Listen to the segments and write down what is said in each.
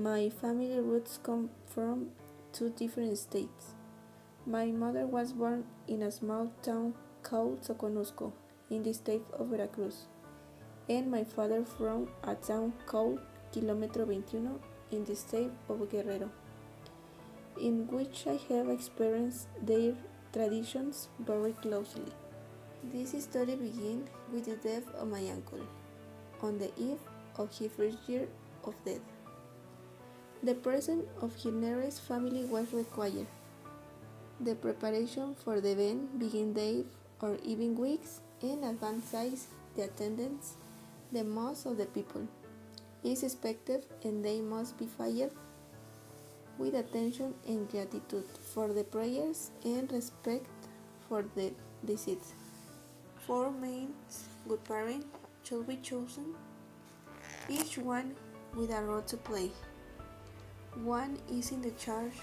My family roots come from two different states. My mother was born in a small town called Soconusco, in the state of Veracruz, and my father from a town called Kilómetro 21 in the state of Guerrero, in which I have experienced their traditions very closely. This story begins with the death of my uncle, on the eve of his first year of death. The presence of his nearest family was required. The preparation for the event began days or even weeks in advance. The attendance, the most of the people, is expected, and they must be fired with attention and gratitude for the prayers and respect for the deceased. Four main good parents should be chosen, each one with a role to play. One is in the charge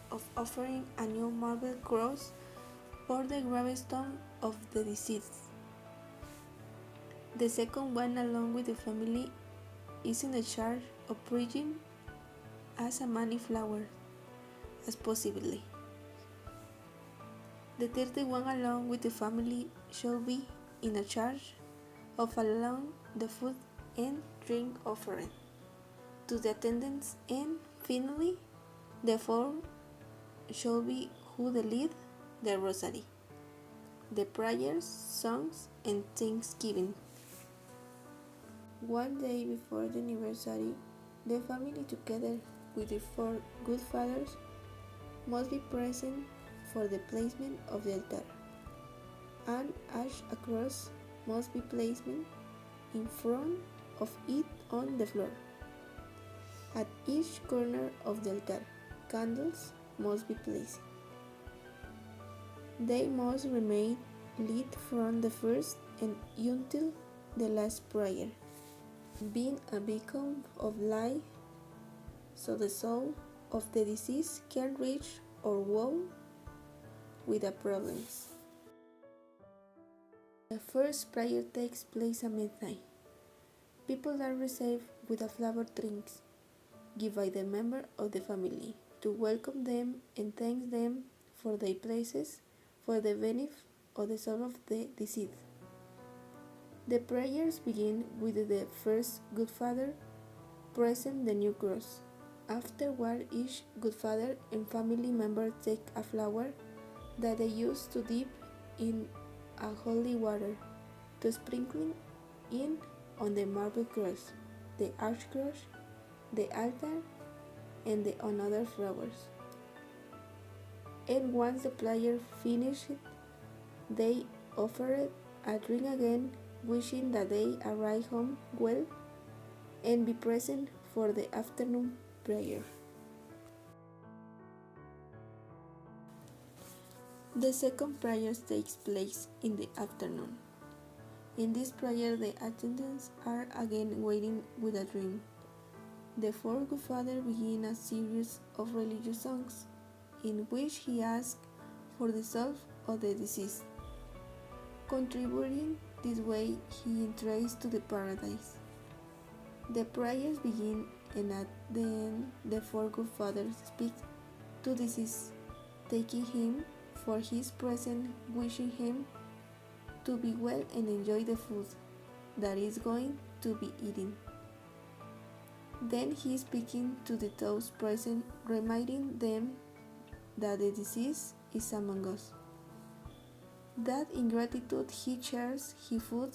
of offering a new marble cross or the gravestone of the deceased. The second one, along with the family, is in the charge of bringing as many flowers as possibly. The third one, along with the family, should be in a charge of allowing the food and drink offering to the attendants, and finally, the fourth should be who the lead the rosary, the prayers, songs, and thanksgiving. One day before the anniversary, the family, together with the four good fathers, must be present for the placement of the altar. An ash cross must be placed in front of it on the floor. At each corner of the altar, candles must be placed. They must remain lit from the first and until the last prayer, being a beacon of light so the soul of the deceased can reach or walk without problems. The first prayer takes place at midnight. People are received with a flavored drinks given by the member of the family to welcome them and thank them for their places for the benefit of the soul of the deceased. The prayers begin with the first good father present the new cross. Afterward, each good father and family member take a flower that they use to dip in a holy water to sprinkle in on the marble cross, the arch cross, the altar, and the another flowers. And once the prayer finished, they offered a drink again, wishing that they arrive home well and be present for the afternoon prayer. The second prayer takes place in the afternoon. In this prayer, the attendants are again waiting with a drink. The fourth good father begins a series of religious songs in which he asks for the soul of the deceased. Contributing this way, he enters to the paradise. The prayers begin, and at the end, the four good fathers speak to the deceased, thanking him for his presence, wishing him to be well and enjoy the food that is going to be eaten. Then he is speaking to the those present, reminding them that the deceased is among us. That in gratitude he shares his food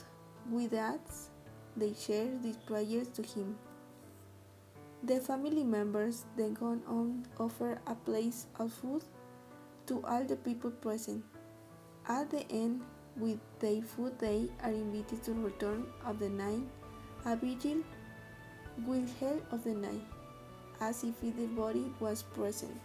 with us, they share these prayers to him. The family members then go on offer a place of food to all the people present. At the end, with their food, they are invited to return of the night. A vigil will held of the night, as if the body was present.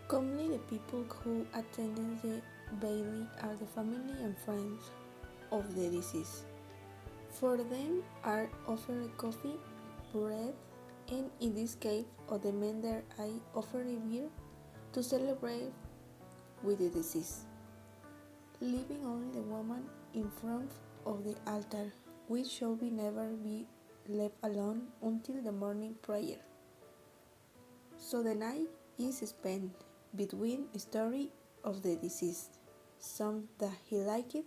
Commonly, the people who attended the burial are the family and friends of the deceased. For them are offered coffee, bread, and in this case of the men there I offer a beer to celebrate with the deceased, leaving only the woman in front of the altar we should never be left alone until the morning prayer. So the night is spent between story of the deceased, some that he liked,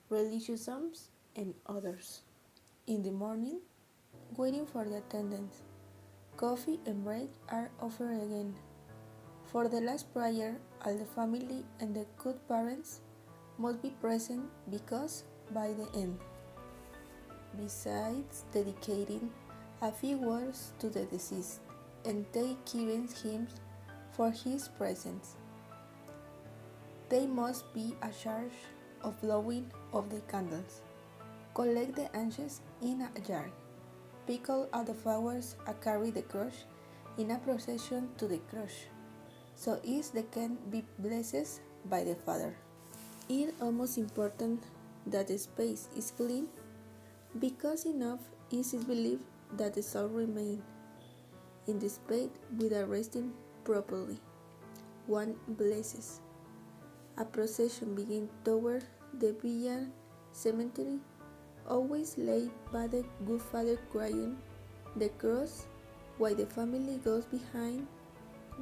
religious songs, and others. In the morning, waiting for the attendants, coffee and bread are offered again. For the last prayer, all the family and the good parents must be present because by the end, besides dedicating a few words to the deceased and they giving him for his presence, they must be a charge of blowing of the candles, collect the ashes in a jar, pickle out the flowers and carry the crush in a procession to the crush, so is the can be blessed by the Father. It is almost important that the space is clean because enough is believed that the soul remains in the space without resting properly. One blesses. A procession begins toward the village cemetery, always led by the good father crying the cross, while the family goes behind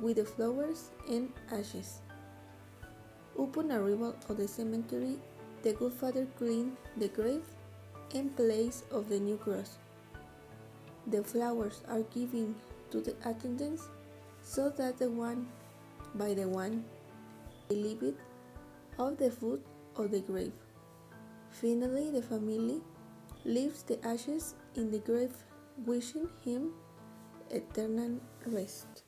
with the flowers and ashes. Upon arrival of the cemetery, the good father cleans the grave in place of the new cross. The flowers are given to the attendants so that the one by the one they leave it off the foot of the grave. Finally, the family leaves the ashes in the grave, wishing him eternal rest.